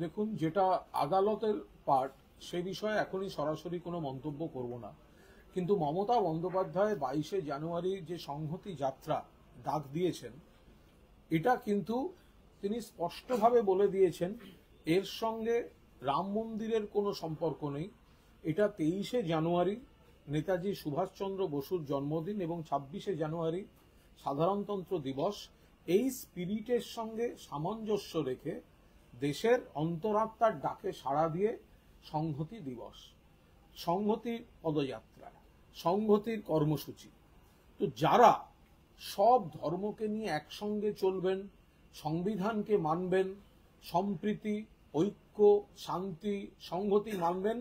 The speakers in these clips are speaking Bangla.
দেখুন, যেটা আদালতের পার্ট সে বিষয়ে এখনই সরাসরি কোনো মন্তব্য করব না, কিন্তু মমতা বন্দ্যোপাধ্যায় 22শে জানুয়ারি যে সংহতি যাত্রা ডাক দিয়েছেন, এটা কিন্তু তিনি স্পষ্টভাবে বলে দিয়েছেন এর সঙ্গে রাম মন্দিরের কোনো সম্পর্ক নেই। এটা 23শে জানুয়ারি নেতাজি সুভাষচন্দ্র বসুর জন্মদিন এবং 26শে জানুয়ারি সাধারণতন্ত্র দিবস। এই স্পিরিটের সঙ্গে সামঞ্জস্য রেখে দেশের অন্তরাত্মার ডাকে সাড়া দিয়ে সংহতি দিবস, সংহতির পদযাত্রা, সংহতির কর্মসূচি। তো যারা সব ধর্মকে নিয়ে একসঙ্গে চলবেন, সংবিধানকে মানবেন, সম্প্রীতি, ঐক্য, শান্তি, সংহতি মানবেন,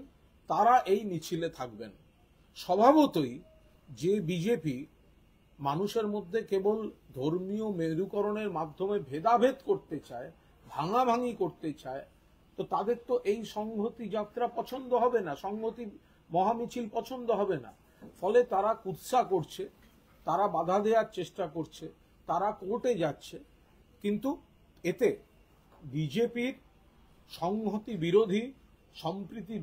তারা এই মিছিলে থাকবেন। স্বভাবতই যে বিজেপি মানুষের মধ্যে কেবল ধর্মীয় মেরুকরণের মাধ্যমে ভেদাভেদ করতে চায়, ভাঙাভাঙি করতে চায়, তো তাদের তো এই সংহতি যাত্রা পছন্দ হবে না, সংহতি মহামিছিল পছন্দ হবে না। ফলে তারা কুৎসা করছে, তারা বাধা দেওয়ার চেষ্টা করছে, তারা কোর্টে যাচ্ছে। কিন্তু এতে বিজেপির সংহতি বিরোধী, সম্প্রীতি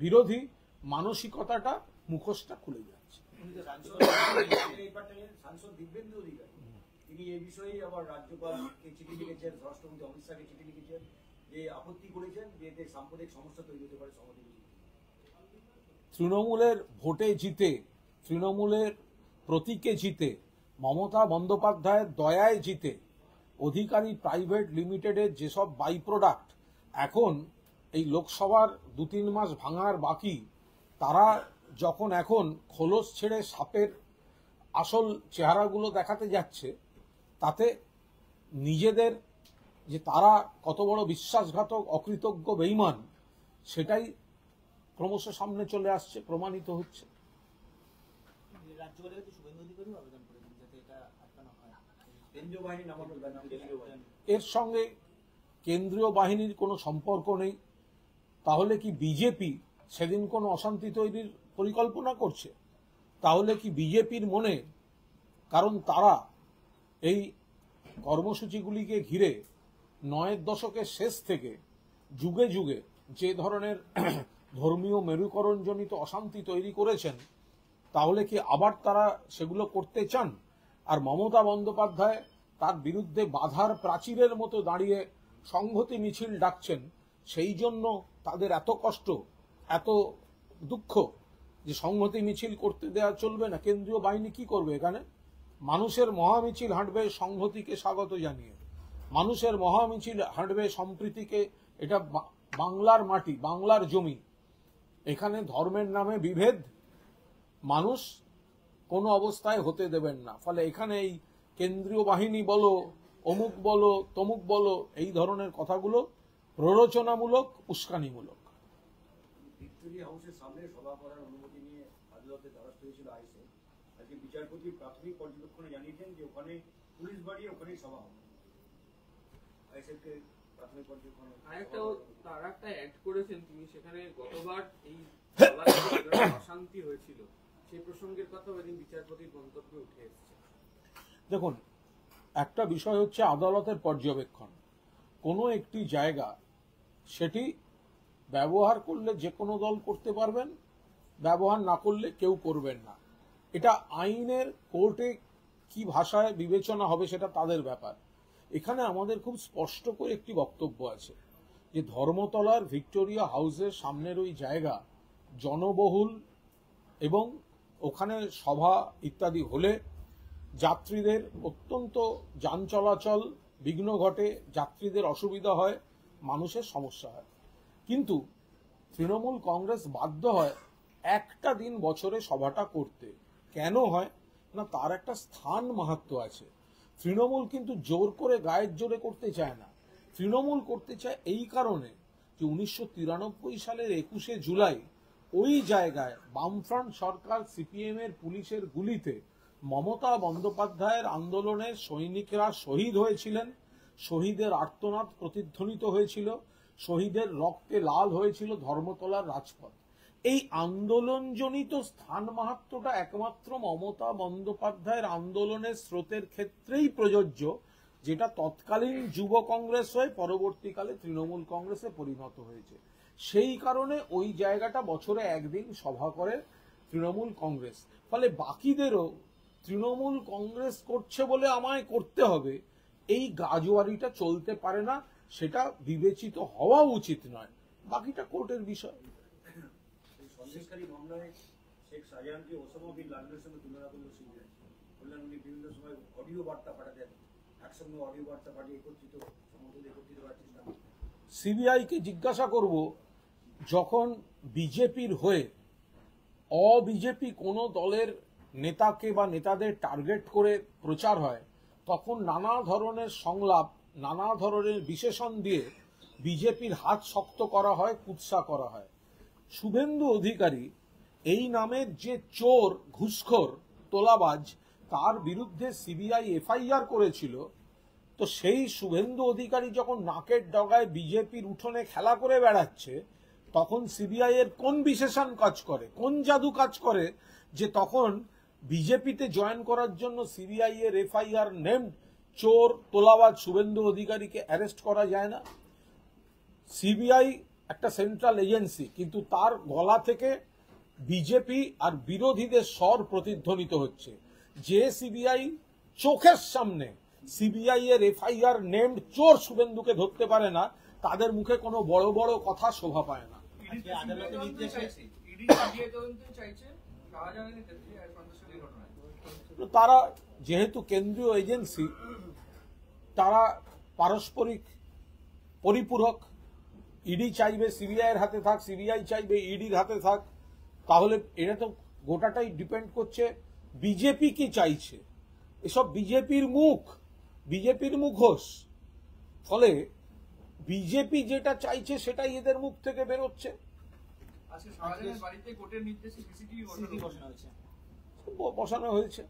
বিরোধী মানসিকতাটা মুখোশটা খুলে যাচ্ছে। সাংসদ দিব্যেন্দু অধিকারী তিনি এই বিষয়ে আবার রাজ্যপালকে চিঠি লিখেছেন, স্বরাষ্ট্রমন্ত্রী অমিত শাহকে চিঠি লিখেছেন, যে আপত্তি করেছেন যে এতে সাম্প্রদায়িক সমস্যা তৈরি হতে পারে সমাজে। তৃণমূলের ভোটে জিতে, তৃণমূলের প্রতীকে জিতে, মমতা বন্দ্যোপাধ্যায়ের দয়ায় জিতে অধিকারী প্রাইভেট লিমিটেডের যেসব বাই প্রোডাক্ট এখন এই লোকসভার 2-3 মাস ভাঙার বাকি, তারা যখন এখন খোলস ছেড়ে সাপের আসল চেহারাগুলো দেখাতে যাচ্ছে, তাতে নিজেদের যে তারা কত বড় বিশ্বাসঘাতক, অকৃতজ্ঞ, বেঈমান, সেটাই ক্রমশ সামনে চলে আসছে, প্রমাণিত হচ্ছে। এর সঙ্গে কেন্দ্রীয় বাহিনীর কোনো সম্পর্ক নেই। তাহলে কি বিজেপি সেদিন কোনো অশান্তি তৈরির পরিকল্পনা করছে? তাহলে কি বিজেপির মনে, কারণ তারা এই কর্মসূচিগুলিকে ঘিরে 9-এর দশকের শেষ থেকে যুগে যুগে যে ধরনের ধর্মীয় মেরুকরণজনিত অশান্তি তৈরি করেছেন, তাহলে কি আবার তারা সেগুলো করতে চান? আর মমতা বন্দ্যোপাধ্যায় তার বিরুদ্ধে বাধার প্রাচীরের মতো দাঁড়িয়ে সংহতি মিছিল ডাকছেন, সেই জন্য তাদের এত কষ্ট, এত দুঃখ যে সংহতি মিছিল করতে দেওয়া চলবে না। কেন্দ্রীয় বাহিনী কি করবে এখানে? মানুষের মহামিছিল হাঁটবে সংহতিকে স্বাগত জানিয়ে, মানুষের মহামিছিল হাঁটবে সম্প্রীতিকে। এটা বাংলার মাটি, বাংলার জমি, এখানে ধর্মের নামে বিভেদ মানুষ কোনো অবস্থায় হতে দেবেন না। ফলে এখানে এই কেন্দ্রীয় বাহিনী বলো, অমুক বলো, তমুক বলো, এই ধরনের কথাগুলো প্ররোচনামূলক, উস্কানিমূলক। ভিক্টোরিয়া হাউসের সামনে সভা করার অনুমতি নিয়ে আদালতে দ্বারস্থ হয়েছিল আইসে। আজকে বিচারপতি প্রাথমিক পর্যবেক্ষণে জানিয়েছেন যে ওখানে পুলিশ বাড়িয়ে ওখানেই সভা হবে। আইসেকে প্রাথমিক পর্যবেক্ষণে তারা একটা অ্যাড করেছেন তিনি, সেখানে গতবার এই অশান্তি হয়েছিল সেই প্রসঙ্গের কথা ওই দিন বিচারপতির মন্তব্যে উঠে এসেছে। দেখুন, একটা বিষয় হচ্ছে আদালতের পর্যবেক্ষণ। কোনো একটি জায়গা সেটি ব্যবহার করলে যে কোনো দল করতে পারবেন, ব্যবহার না করলে কেউ করবেন না। এটা আইনের কোর্টে কি ভাষায় বিবেচনা হবে সেটা তাদের ব্যাপার। এখানে আমাদের খুব স্পষ্ট করে একটি বক্তব্য আছে যে ধর্মতলার ভিক্টোরিয়া হাউসের সামনের ওই জায়গা জনবহুল এবং ওখানে সভা ইত্যাদি হলে যাত্রীদের অত্যন্ত যান চলাচল বিঘ্ন ঘটে, যাত্রীদের অসুবিধা হয়, মানুষের সমস্যা হয়। কিন্তু তৃণমূল কংগ্রেস বাধ্য হয় একটা দিন বছরে সভাটা করতে। কেন হয় না? তার একটা স্থান মাহাত্ম্য আছে। তৃণমূল কিন্তু জোর করে গায়ের জোরে করতে চায় না। তৃণমূল করতে চায় এই কারণে যে 1993 সালের 21শে জুলাই ওই জায়গায় বামফ্রন্ট সরকার, সিপিএম এর পুলিশের গুলিতে মমতা বন্দ্যোপাধ্যায়ের আন্দোলনের সৈনিকরা শহীদ হয়েছিলেন, শহীদের আর্তনাদ প্রতিধ্বনিত হয়েছিল, শহীদের রক্তে লাল হয়েছিল ধর্মতলার রাজপথ। এই আন্দোলনজনিত স্থান মাহাত্ম্যটা একমাত্র মমতা বন্দ্যোপাধ্যায়ের আন্দোলনের স্রোতের ক্ষেত্রেই প্রযোজ্য। যেটা তৎকালীন যুব কংগ্রেস হয়ে পরবর্তীকালে তৃণমূল কংগ্রেসে পরিণত হয়েছে। সেই কারণে ওই জায়গাটা বছরে একদিন সভা করে তৃণমূল কংগ্রেস। ফলে বাকিদেরও তৃণমূল কংগ্রেস করছে বলে আমায় করতে হবে, এই গাজোয়ারিটা চলতে পারে না, সেটা বিবেচিত হওয়া উচিত নয়। বাকিটা কোর্টের বিষয়। এই সন্দেশকারী মামলায় শেখ শাহজাহানকে ওসামা বিন লাদেনের সঙ্গে তুলনা করলো সিবিআই। বললেন উনি বিভিন্ন সময় অডিও বার্তা পাঠাতেন, একসঙ্গে অডিও বার্তা পাঠিয়ে একত্রিত করার চেষ্টা করতেন। সিবিআইকে জিজ্ঞাসা করব, যখন বিজেপির হয়ে অবিজেপি কোনো দলের নেতাকে বা নেতাদের টার্গেট করে প্রচার হয়, তখন নানা ধরনের সংলাপ, নানা ধরনের বিশেষণ দিয়ে বিজেপির হাত শক্ত করা হয়, কুৎসা করা হয়। শুভেন্দু অধিকারী এই নামের যে চোর, ঘুষখোর, তোলাবাজ, তার বিরুদ্ধে সিবিআই এফআইআর করেছিল। তো সেই শুভেন্দু অধিকারী যখন নাকের ডগায় বিজেপির উঠোনে খেলা করে বেড়াচ্ছে, তখন সিবিআই এর কোন বিশেষণ কাজ করে, কোন জাদু কাজ করে যে তখন বিজেপিতে জয়েন করার জন্য সিবিআই এর এফআইআর নেমড চোর তোলাবাজ শুভেন্দু অধিকারীকে অ্যারেস্ট করা যায় না? সিবিআই একটা সেন্ট্রাল এজেন্সি, কিন্তু তার গলা থেকে বিজেপি আর বিরোধীদের স্বর প্রতিধ্বনিত হচ্ছে। যে সিবিআই চোখের সামনে সিবিআই এর এফআইআর নেমড চোর শুভেন্দুকে ধরতে পারে না, তাদের মুখে কোনো বড় বড় কথা শোভা পায় না। তারা যেহেতু কেন্দ্রীয় এজেন্সি, তারা পারস্পরিক পরিপূরক। ইডি চাইবে সিবিআই এর হাতে থাক, সিবিআই চাইবে ইডির হাতে থাক। তাহলে এটা তো গোটাটাই ডিপেন্ড করছে বিজেপি কি চাইছে। এসব বিজেপির মুখোশ। ফলে বিজেপি যেটা চাইছে সেটাই এদের মুখ থেকে বেরোচ্ছে। বসানো হয়েছে,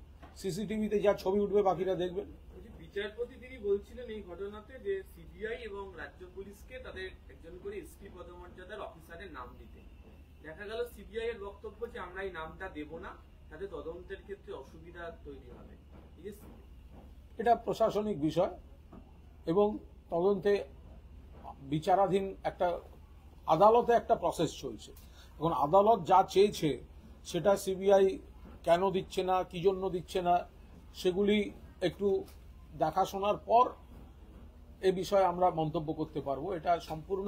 সিসিটিভিতে যা ছবি উঠবে বাকিরা দেখবেন। বিচারপতি তিনি বলছিলেন এই ঘটনাতে যে সিবিআই এবং রাজ্য পুলিশকে তাদের একজন করে এসপি পদমর্যাদার অফিসারের নাম দিতে। দেখা গেল সিবিআই এর বক্তব্য যে আমরা এই নামটা দেব না, তাতে তদন্তের ক্ষেত্রে অসুবিধা তৈরি হবে। এটা প্রশাসনিক বিষয় এবং তদন্তে বিচারাধীন একটা আদালতে একটা প্রসেস চলছে। এখন আদালত যা চেয়েছে সেটা সিবিআই কেন দিচ্ছে না, কি জন্য দিচ্ছে না, সেগুলি একটু দেখাশোনার পর এ বিষয়ে আমরা মন্তব্য করতে পারবো। এটা সম্পূর্ণ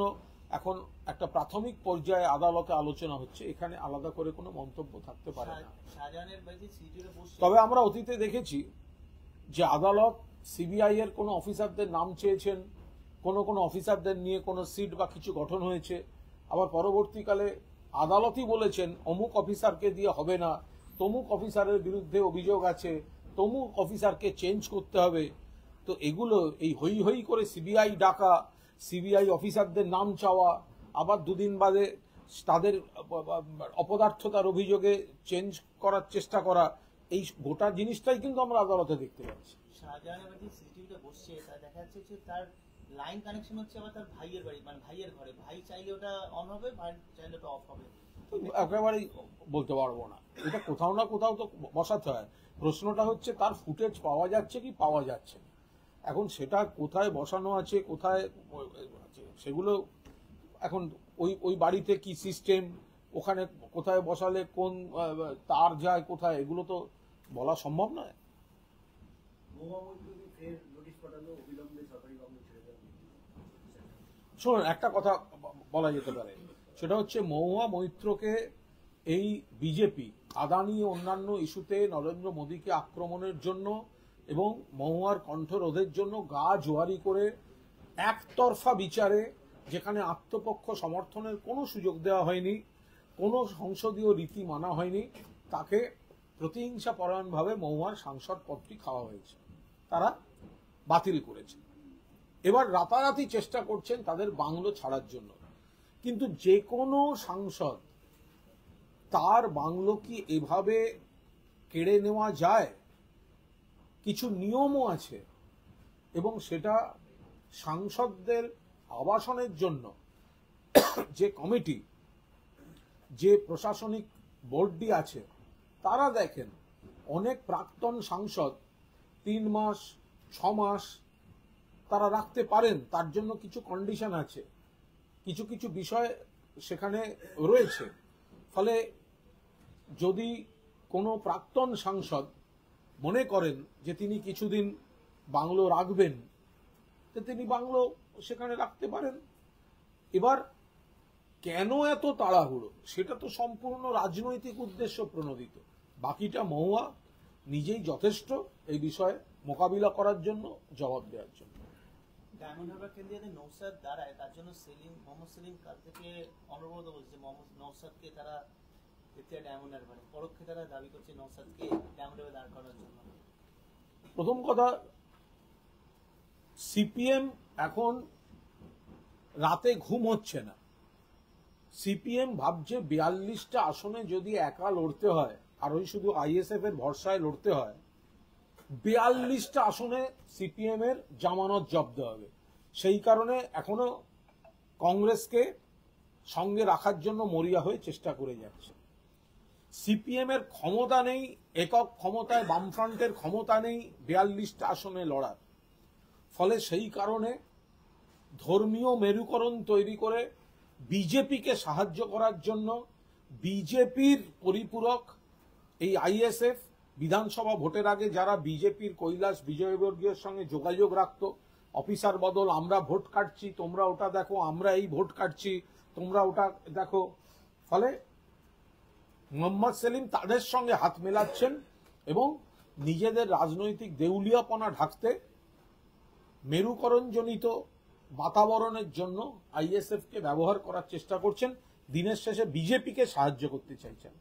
এখন একটা প্রাথমিক পর্যায়ে আদালতে আলোচনা হচ্ছে, এখানে আলাদা করে কোনো মন্তব্য থাকতে পারে না। তবে আমরা অতীতে দেখেছি যে আদালত সিবিআই এর কোনো অফিসারদের নাম চেয়েছেন, কোনো অফিসারদের নিয়ে কোনো সিট বা কিছু গঠন হয়েছে, আবার পরবর্তীকালে আদালতই বলেছেন অমুক অফিসারকে দিয়ে হবে না, তমুক অফিসারের বিরুদ্ধে অভিযোগ আছে, তমুক অফিসারকে চেঞ্জ করতে হবে। তো এগুলো এই হই হই করে সিবিআই ডাকা, সিবিআই অফিসারদের নাম চাওয়া, আবার দুদিন বাদে তাদের অপদার্থতার অভিযোগে চেঞ্জ করার চেষ্টা করা, এই গোটা জিনিসটাই কিন্তু আমরা আদালতে দেখতে পাচ্ছি। শাহজাহানের বাড়ি সিসিটিভিতে বসছে, তা দেখা যাচ্ছে যে তার লাইন কানেকশন হচ্ছে আবার তার ভাইয়ের বাড়ি, মানে ভাইয়ের ঘরে। ভাই চাইলে ওটা অন হবে, ভাই চাইলে ওটা অফ হবে। একেবারেই বলতে পারবো না, এটা কোথাও না কোথাও তো বসাতে হয়। প্রশ্নটা হচ্ছে তার ফুটেজ পাওয়া যাচ্ছে কি পাওয়া যাচ্ছে না। এখন সেটা কোথায় বসানো আছে, কোথায় আছে, সেগুলো এখন ওই বাড়িতে কি সিস্টেম, ওখানে কোথায় বসালে কোন তার যায় কোথায়, এগুলো তো বলা সম্ভব নয়। শুনুন, একটা কথা বলা যেতে পারে, সেটা হচ্ছে মহুয়া মৈত্রকে এই বিজেপি আদানি অন্যান্য ইস্যুতে নরেন্দ্র মোদীকে আক্রমণের জন্য এবং মহুয়ার কণ্ঠরোধের জন্য গা জোয়ারি করে একতরফা বিচারে, যেখানে আত্মপক্ষ সমর্থনের কোনো সুযোগ দেওয়া হয়নি, কোনো সংসদীয় রীতি মানা হয়নি, তাকে প্রতিহিংসা পরায়ণভাবে মহুয়ার সাংসদ পদটি খাওয়া হয়েছে, তারা বাতিল করেছে। এবার রাতারাতি চেষ্টা করছেন তাদের বাংলো ছাড়ার জন্য। কিন্তু যে কোনো সাংসদ তার বাংলো কি এভাবে কেড়ে নেওয়া যায়? কিছু নিয়মও আছে এবং সেটা সাংসদদের আবাসনের জন্য যে কমিটি, যে প্রশাসনিক বোর্ডটি আছে, তারা দেখেন অনেক প্রাক্তন সাংসদ 3 মাস 6 মাস তারা রাখতে পারেন, তার জন্য কিছু কন্ডিশন আছে, কিছু কিছু বিষয় সেখানে রয়েছে। ফলে যদি কোনো প্রাক্তন সাংসদ মনে করেন যে তিনি কিছুদিন বাংলো রাখবেন, তো তিনি বাংলো সেখানে রাখতে পারেন। এবার কেন এত তাড়াহুড়ো, সেটা তো সম্পূর্ণ রাজনৈতিক উদ্দেশ্য প্রণোদিত। বাকিটা মহুয়া নিজেই যথেষ্ট এই বিষয়ে মোকাবিলা করার জন্য, জবাব দেওয়ার জন্য। ডায়মন্ড হারবার কেন্দ্রে যাতে নৌসাদ দাঁড়ায়, তার জন্য মোহাম্মদ সেলিম কাল থেকে অনবরত বলছে মোহাম্মদ নৌসাদকে তারা দেখতে ডায়মন্ড হারবারে, পরোক্ষে তারা দাবি করছে নৌসাদকে ডায়মন্ড হারবারে দাঁড় করার জন্য। প্রথম কথা, সিপিএম এখন রাতে ঘুম হচ্ছে না। সিপিএম ভাবছে 42টা আসনে যদি একা লড়তে হয়, আর ওই শুধু আইএসএফ এর ভরসায় লড়তে হয়, 42টা আসনে সিপিএম এর জামানত জব্দ হবে। সেই কারণে এখনো কংগ্রেসকে সঙ্গে রাখার জন্য মরিয়া হয়ে চেষ্টা করে যাচ্ছে। সিপিএম এর ক্ষমতা নেই, একক ক্ষমতায় বামফ্রন্টের ক্ষমতা নেই 42টা আসনে লড়ার। ফলে সেই কারণে ধর্মীয় মেরুকরণ তৈরি করে বিজেপিকে সাহায্য করার জন্য বিজেপির পরিপূরক এই আইএসএফ বিধানসভা ভোটের আগে যারা বিজেপির কৈলাস বিজয়বর্গীয়র সঙ্গে যোগাযোগ রাখত, অফিসার বদল, আমরা ভোট কাটছি তোমরা ওটা দেখো, আমরা এই ভোট কাটছি তোমরা ওটা দেখো। ফলে মোহাম্মদ সেলিম তাদের সঙ্গে হাত মেলাচ্ছেন এবং নিজেদের রাজনৈতিক দেউলিয়াপনা ঢাকতে মেরুকরণজনিত বাতাবরণের জন্য আইএসএফ কে ব্যবহার করার চেষ্টা করছেন। দিনের শেষে বিজেপিকে সাহায্য করতে চাইছেন।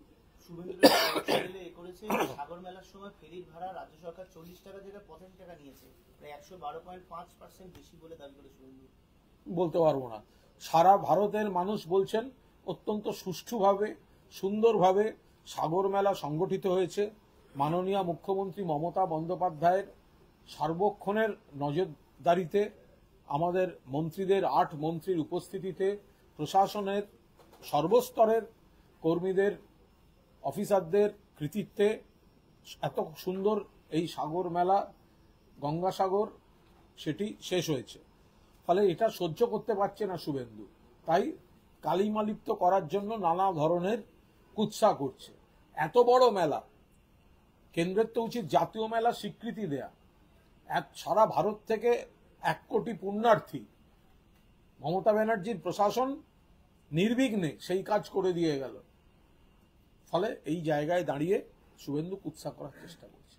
সাগর মেলার সময় ফেরির ভাড়া রাজ্য সরকার 40 টাকা যেটা 85 টাকা নিয়েছে, প্রায় 112.5% বেশি বলে দাবি করে শুভেন্দু। বলতে পারবো না। সারা ভারতের মানুষ বলছেন অত্যন্ত সুষ্ঠুভাবে, সুন্দরভাবে সাগর মেলা সংগঠিত হয়েছে। মাননীয় মুখ্যমন্ত্রী মমতা বন্দ্যোপাধ্যায়ের সার্বক্ষণের নজরদারিতে, আমাদের মন্ত্রীদের 8 মন্ত্রীর উপস্থিতিতে, প্রশাসনের সর্বস্তরের কর্মীদের, অফিসারদের কৃতিত্বে এত সুন্দর এই সাগর মেলা, গঙ্গাসাগর, সেটি শেষ হয়েছে। ফলে এটা সহ্য করতে পারছে না শুভেন্দু, তাই কালিমালিপ্ত করার জন্য নানা ধরনের কুৎসা করছে। এত বড় মেলা, কেন্দ্রের তো উচিত জাতীয় মেলা স্বীকৃতি দেয়া। সারা ভারত থেকে 1 কোটি পুণ্যার্থী, মমতা ব্যানার্জির প্রশাসন নির্বিঘ্নে সেই কাজ করে দিয়ে গেল। ফলে এই জায়গায় দাঁড়িয়ে শুভেন্দু কুৎসা করার চেষ্টা করছে।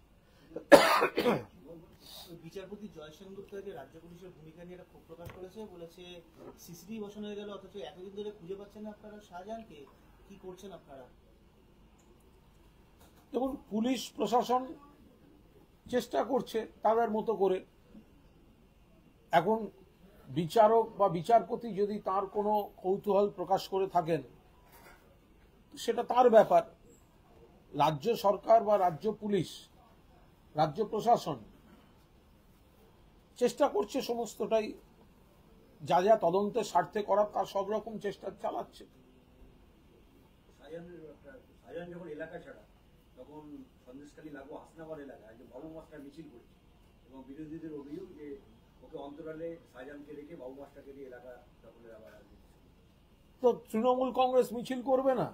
বিচারপতি জয় সেনগুপ্ত রাজ্য পুলিশের ভূমিকা নিয়ে ক্ষোভ প্রকাশ করেছে, বলেছে সিসিটিভি বসানো হয়ে গেল অথচ এতদিন ধরে খুঁজে পাচ্ছেন না আপনারা শাহজাহানকে, কি করছেন আপনারা? দেখুন, পুলিশ প্রশাসন চেষ্টা করছে তাদের মতো করে। এখন বিচারক বা বিচারপতি যদি তার কোনো কৌতূহল প্রকাশ করে থাকেন, সেটা তার ব্যাপার। রাজ্য সরকার বা রাজ্য পুলিশ, রাজ্য প্রশাসন চেষ্টা করছে সমস্তটাই যা যা তদন্তের স্বার্থে করার, তার সব রকম চেষ্টা চালাচ্ছে। শাহজাহান যখন এলাকা ছাড়া, তখন সন্দেশখালী লাগু হাসনাবাদ এলাকায় যে বাবু মাস্টার মিছিল করেছে এবং বিরোধীদের অভিযোগ যে ওকে অন্তরালে শাহজাহানকে রেখে বাবু মাস্টারকে দিয়ে এলাকা দখলের আবার। তো তৃণমূল কংগ্রেস মিছিল করবে না,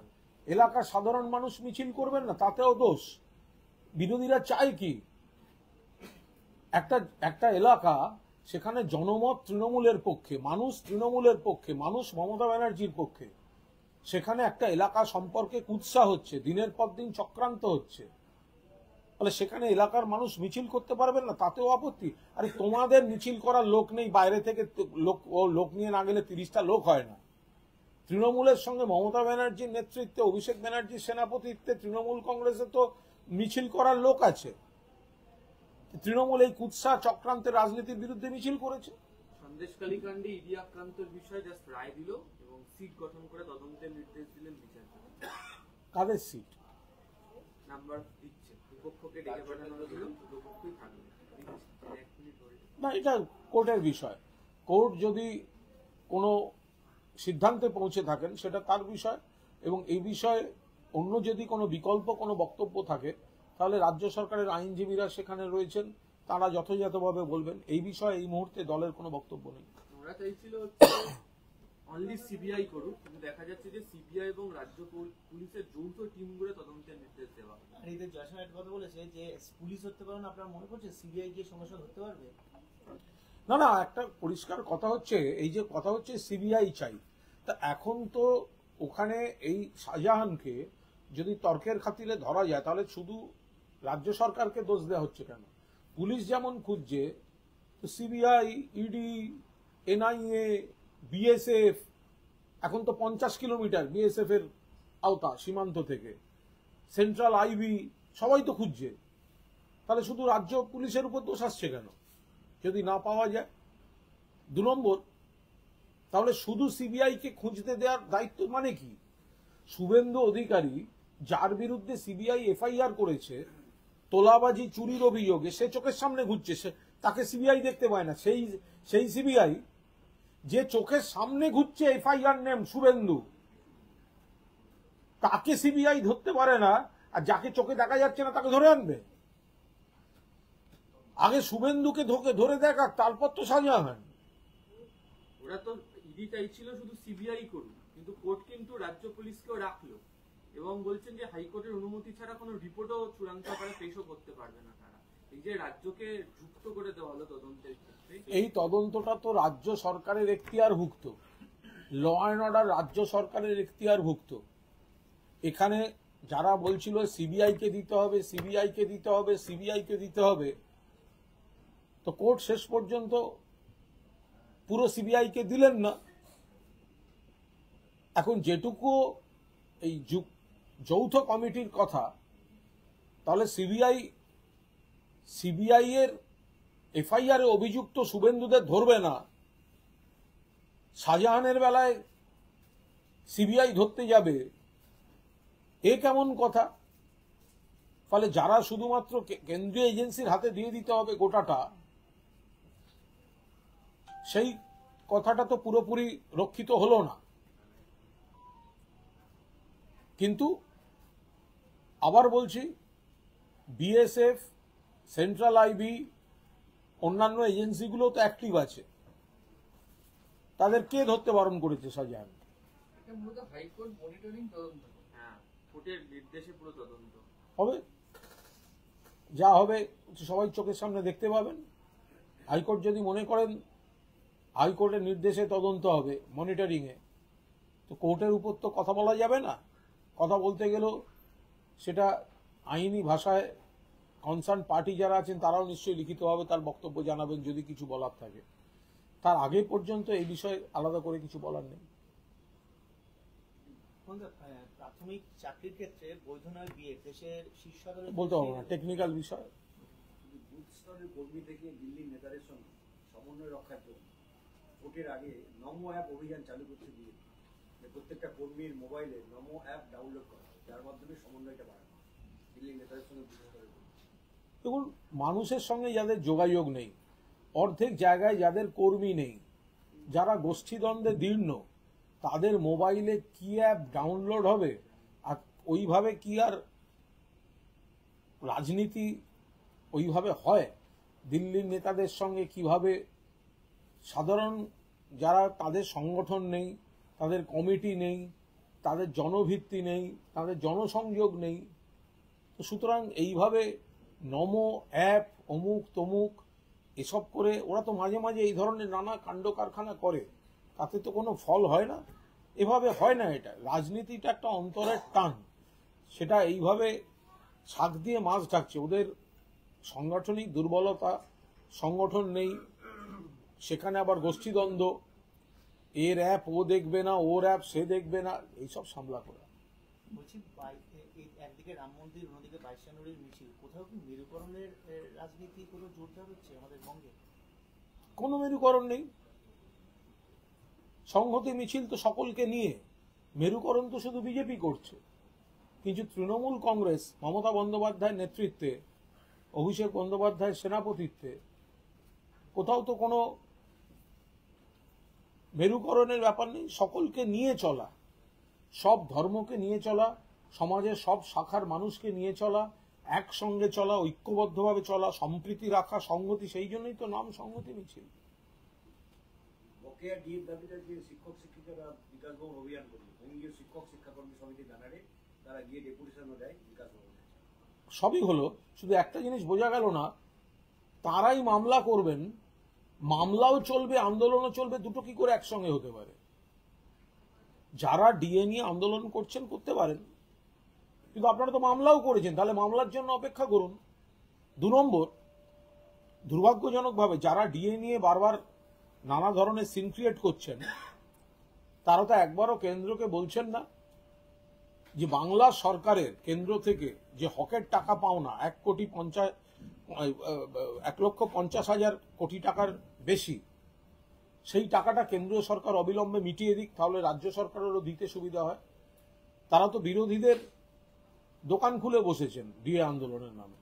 এলাকার সাধারণ মানুষ মিছিল করবেন না, তাতেও দোষ। বিরোধীরা চায় কি? একটা এলাকা, সেখানে জনমত তৃণমূলের পক্ষে, মানুষ তৃণমূলের পক্ষে, মানুষ মমতা ব্যানার্জির পক্ষে। সেখানে একটা এলাকা সম্পর্কে কুৎসা হচ্ছে, দিনের পর দিন চক্রান্ত হচ্ছে। ফলে সেখানে এলাকার মানুষ মিছিল করতে পারবেন না, তাতেও আপত্তি। আরে তোমাদের মিছিল করার লোক নেই, বাইরে থেকে লোক নিয়ে না গেলে 30টা লোক হয় না। তৃণমূলের সঙ্গে মমতা ব্যানার্জির নেতৃত্বে, অভিষেক ব্যানার্জির সেনাপতিত্বে তৃণমূল কংগ্রেসে তো মিছিল করার লোক আছে। তৃণমূল এই কুৎসা চক্রান্তের রাজনীতির বিরুদ্ধে মিছিল করেছে। সন্দেশখালী কাণ্ডে ইডি আক্রান্তের বিষয়ে জাস্ট রায় দিল এবং সিট গঠন করে তদন্তের নির্দেশ দিলেন বিচারপতি। কাদের সিট নাম্বার দিচ্ছে, দুপক্ষকে ডেকে পাঠানো হয়েছিল, দুপক্ষই থাকবে। না, এটা কোর্টের বিষয়। কোর্ট যদি কোনো সিদ্ধান্তে পৌঁছে থাকেন সেটা তার বিষয়, এবং এই বিষয়ে অন্য যদি কোনো বিকল্প কোনো বক্তব্য থাকে তাহলে রাজ্য সরকারের আইনজীবীরা সেখানে রয়েছেন, তারা যথাযথভাবে বলবেন। এই বিষয়ে এই মুহূর্তে দলের কোনো বক্তব্য নেই। ওরা চাইছিল অনলি সিবিআই করুক, কিন্তু দেখা যাচ্ছে যে সিবিআই এবং রাজ্য পুলিশের যৌথ টিম করে তদন্তের নির্দেশ দেওয়া। আর এদের জয়সন একটা কথা বলেছে যে পুলিশ ধরতে পারে না, আপনারা মনে করছেন সিবিআই গিয়ে সঙ্গে সঙ্গে ধরতে পারবে? না না, একটা পরিষ্কার কথা হচ্ছে, এই যে কথা হচ্ছে সিবিআই চাই, তা এখন তো ওখানে এই শাহজাহানকে যদি তর্কের খাতিরে ধরা যায় তাহলে শুধু রাজ্য সরকারকে দোষ দেওয়া হচ্ছে কেন? পুলিশ যেমন খুঁজছে, তো সিবিআই, ইডি, এনআইএ, বিএসএফ, এখন তো 50 কিলোমিটার বিএসএফ এর আওতা সীমান্ত থেকে, সেন্ট্রাল আইবি, সবাই তো খুঁজছে। তাহলে শুধু রাজ্য পুলিশের উপর দোষ আসছে কেন যদি না পাওয়া যায়? 2 নম্বর, তাহলে শুধু সিবিআই কে খুঁজতে দেওয়ার দায়িত্ব মানে কি? শুভেন্দু অধিকারী, যার বিরুদ্ধে সিবিআই এফআইআর করেছে তোলাবাজি চুরির অভিযোগে, সে চোখের সামনে ঘুরছে, তাকে সিবিআই দেখতে পায় না। সেই সিবিআই যে চোখের সামনে ঘুরছে এফআইআর নেম শুভেন্দু, তাকে সিবিআই ধরতে পারে না, আর যাকে চোখে দেখা যাচ্ছে না তাকে ধরে আনবে? আগে শুভেন্দুকে ধরে দেখাক, তারপর তো শাহজাহান। ওরা তো ইডি চাইছিল শুধু সিবিআই করুক, কিন্তু কোর্ট কিন্তু রাজ্য পুলিশকেও রাখলো এবং বলছেন যে হাইকোর্টের অনুমতি ছাড়া কোনো রিপোর্টও চূড়ান্ত আকারে পেশও করতে পারবে না তারা। এই যে রাজ্যকে যুক্ত করে দেওয়া হলো তদন্তের ক্ষেত্রে, এই তদন্তটা তো রাজ্য সরকারের এখতিয়ারভুক্ত, ল অ্যান্ড অর্ডার রাজ্য সরকারের এখতিয়ারভুক্ত। এখানে যারা বলছিল সিবিআই কে দিতে হবে, সিবিআই কে দিতে হবে, সিবিআই কে দিতে হবে, তো কোর্ট শেষ পর্যন্ত পুরো সিবিআই কে দিলেন না। এখন যেটুকু এই যৌথ কমিটির কথা, তাহলে সিবিআই এর এফআইআর এ অভিযুক্ত শুভেন্দুদের ধরবে না, শাহজাহানের বেলায় সিবিআই ধরতে যাবে, এ কেমন কথা? ফলে যারা শুধুমাত্র কেন্দ্রীয় এজেন্সির হাতে দিয়ে দিতে হবে গোটাটা, সেই কথাটা তো পুরোপুরি রক্ষিত হলো না। কিন্তু আবার বলছি, বিএসএফ, সেন্ট্রাল আইবি, অন্যান্য এজেন্সিগুলো তো অ্যাক্টিভ আছে, তাদের কে ধরতে বারণ করেছে শাহজাহান? এটা মূলত হাইকোর্ট মনিটরিং তদন্ত। হ্যাঁ, কোর্টের নির্দেশে পুরো তদন্ত হবে, যা হবে সবাই চোখের সামনে দেখতে পাবেন। হাইকোর্ট যদি মনে করেন হাইকোর্টের নির্দেশে তদন্ত হবে মনিটরিং এ, তো কোর্টের উপর তো কথা বলা যাবে না। কথা বলতে গেলেও সেটা আইনি ভাষায় কনসার্ন পার্টি যারা আছেন তারাও নিশ্চয়ই লিখিতভাবে তার বক্তব্য জানাবেন যদি কিছু বলার থাকে। তার আগে পর্যন্ত এই বিষয়ে আলাদা করে কিছু বলার নেই। প্রাথমিক চাকরির ক্ষেত্রে বৈধ নয় বিয়ে দেশের শীর্ষ আদালত বলতে পারবো না, টেকনিক্যাল বিষয়। বুথ স্তরের কর্মী থেকে দিল্লির নেতাদের সঙ্গে সমন্বয় রক্ষার জন্য ভোটের আগে নমো অ্যাপ অভিযান চালু করতে দিয়ে প্রত্যেকটা কর্মীর মোবাইলে নমো অ্যাপ ডাউনলোড করা, যার মাধ্যমে সমন্বয়টা বাড়ানো দিল্লির নেতাদের সঙ্গে বুথ স্তরের। দেখুন, মানুষের সঙ্গে যাদের যোগাযোগ নেই, অর্ধেক জায়গায় যাদের কর্মী নেই, যারা গোষ্ঠীদ্বন্দ্বে দীর্ণ, তাদের মোবাইলে কি অ্যাপ ডাউনলোড হবে? আর ওইভাবে কি আর রাজনীতি ওইভাবে হয়? দিল্লির নেতাদের সঙ্গে কিভাবে সাধারণ যারা, তাদের সংগঠন নেই, তাদের কমিটি নেই, তাদের জনভিত্তি নেই, তাদের জনসংযোগ নেই, তো সুতরাং এইভাবে নমো অ্যাপ অমুক তমুক এসব করে ওরা তো মাঝে মাঝে এই ধরনের নানা কাণ্ড কারখানা করে, তাতে তো কোনো ফল হয় না। এভাবে হয় না। এটা রাজনীতিটা একটা অন্তরের টান, সেটা এইভাবে শাক দিয়ে মাছ ঢাকছে। ওদের সাংগঠনিক দুর্বলতা, সংগঠন নেই, সেখানে আবার গোষ্ঠীদ্বন্দ্ব, এর অ্যাপ ও দেখবে না, ওর অ্যাপ সে দেখবে না, এইসব সামলা করা। বলছি একদিকে রাম মন্দির, অন্যদিকে 22 জানুয়ারির মিছিল, কোথাও কি মেরুকরণের রাজনীতি কোনো জোরদার হচ্ছে আমাদের বঙ্গে? কোনো মেরুকরণ নেই। সংহতি মিছিল তো সকলকে নিয়ে, মেরুকরণ তো শুধু বিজেপি করছে। কিন্তু তৃণমূল কংগ্রেস মমতা বন্দ্যোপাধ্যায়ের নেতৃত্বে, অভিষেক বন্দ্যোপাধ্যায়ের সেনাপতিত্বে কোথাও তো কোনো মেরুকরণের ব্যাপার নেই। সকলকে নিয়ে চলা, সব ধর্মকে নিয়ে চলা, সমাজের সব শাখার মানুষকে নিয়ে চলা, একসঙ্গে চলা, ঐক্যবদ্ধভাবে চলা, সম্প্রীতি রাখা, সংহতি, সেই জন্যই তো নাম সংহতি মিছিল। বকেয়া ডিএর দাবিতে যে শিক্ষক শিক্ষিকারা বিকাশ ভবন অভিযান করবে, বঙ্গীয় শিক্ষক শিক্ষাকর্মী সমিতির ব্যানারে তারা গিয়ে ডেপুটেশনও দেয় বিকাশ ভবনে। সবই হলো, শুধু একটা জিনিস বোঝা গেল না, তারাই মামলা করবেন, মামলাও চলবে আন্দোলনও চলবে, দুটো কি করে একসঙ্গে হতে পারে? যারা ডিএ নিয়ে আন্দোলন করছেন করতে পারেন, কিন্তু আপনারা তো মামলাও করেছেন, তাহলে মামলার জন্য অপেক্ষা করুন। 2 নম্বর, দুর্ভাগ্যজনকভাবে যারা ডিএ নিয়ে বারবার নানা ধরনের সিন ক্রিয়েট করছেন, তারা তো একবারও কেন্দ্রকে বলছেন না যে বাংলা সরকারের কেন্দ্র থেকে যে হকের টাকা পাওনা 1,50,00,000 কোটি টাকার বেশি, সেই টাকাটা কেন্দ্রীয় সরকার অবিলম্বে মিটিয়ে দিক, তাহলে রাজ্য সরকারেরও দিতে সুবিধা হয়। তারা তো বিরোধীদের দোকান খুলে বসেছেন ডিএ আন্দোলনের নামে।